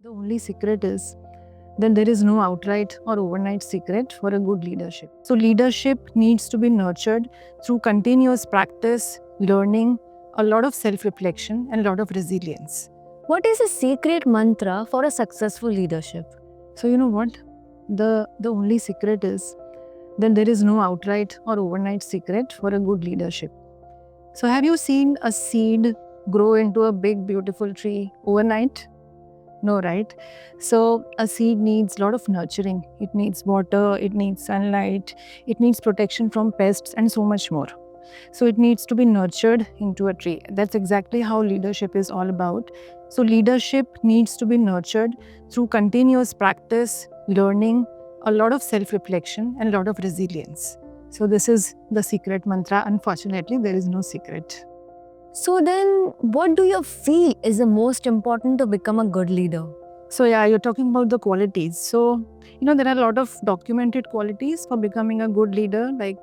The only secret is that there is no outright or overnight secret for a good leadership. So, leadership needs to be nurtured through continuous practice, learning, a lot of self reflection, and a lot of resilience. What is a secret mantra for a successful leadership? So, you know what? The only secret is that there is no outright or overnight secret for a good leadership. So, have you seen a seed grow into a big, beautiful tree overnight? No, right? So, a seed needs a lot of nurturing. It needs water, it needs sunlight, it needs protection from pests, and so much more. So, it needs to be nurtured into a tree. That's exactly how leadership is all about. So, leadership needs to be nurtured through continuous practice, learning, a lot of self reflection, and a lot of resilience. So, this is the secret mantra. Unfortunately, there is no secret. So then, what do you feel is the most important to become a good leader? So yeah, you're talking about the qualities. So, there are a lot of documented qualities for becoming a good leader. Like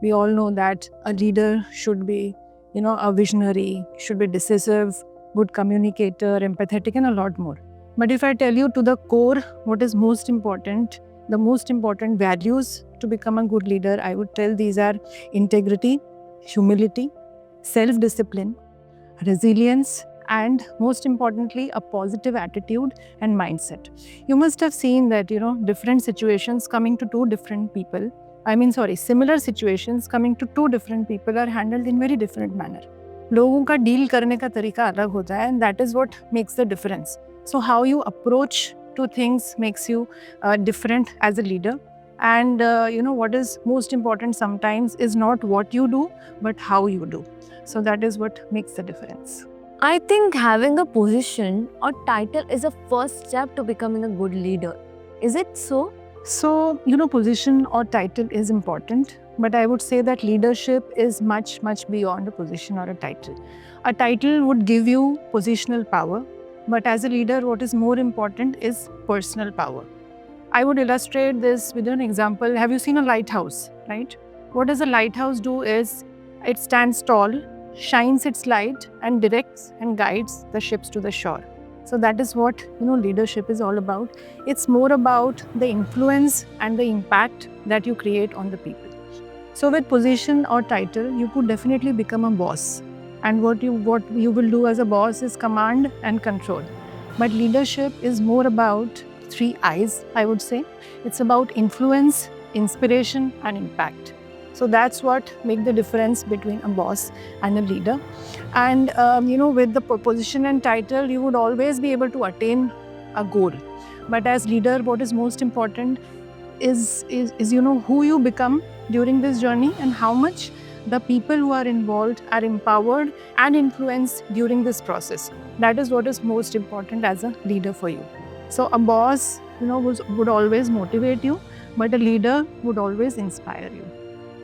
we all know that a leader should be, a visionary, should be decisive, good communicator, empathetic, and a lot more. But if I tell you to the core, what is most important, the most important values to become a good leader, I would tell these are integrity, humility, self-discipline, resilience, and most importantly, a positive attitude and mindset. You must have seen that, different situations coming to two different people. Similar situations coming to two different people are handled in very different manner. लोगों का deal करने का तरीका अलग होता है and that is what makes the difference. So how you approach to things makes you different as a leader. And what is most important sometimes is not what you do, but how you do. So that is what makes the difference. I think having a position or title is a first step to becoming a good leader. Is it so? So, position or title is important, but I would say that leadership is much, much beyond a position or a title. A title would give you positional power, but as a leader, what is more important is personal power. I would illustrate this with an example. Have you seen a lighthouse, right? What does a lighthouse do is it stands tall, shines its light, and directs and guides the ships to the shore. So that is what leadership is all about. It's more about the influence and the impact that you create on the people. So with position or title, you could definitely become a boss. And what you will do as a boss is command and control. But leadership is more about 3 I's, I would say. It's about influence, inspiration, and impact. So that's what makes the difference between a boss and a leader. And with the position and title, you would always be able to attain a goal. But as leader, what is most important is who you become during this journey and how much the people who are involved are empowered and influenced during this process. That is what is most important as a leader for you. So a boss, would always motivate you, but a leader would always inspire you.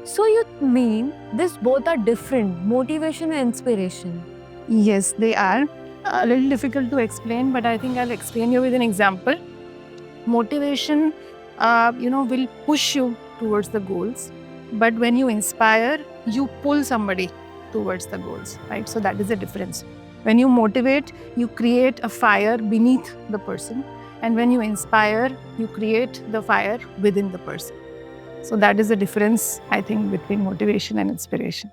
So you mean these both are different, motivation and inspiration? Yes, they are. A little difficult to explain, but I think I'll explain you with an example. Motivation, will push you towards the goals. But when you inspire, you pull somebody towards the goals, right? So that is the difference. When you motivate, you create a fire beneath the person. And when you inspire, you create the fire within the person. So that is the difference, I think, between motivation and inspiration.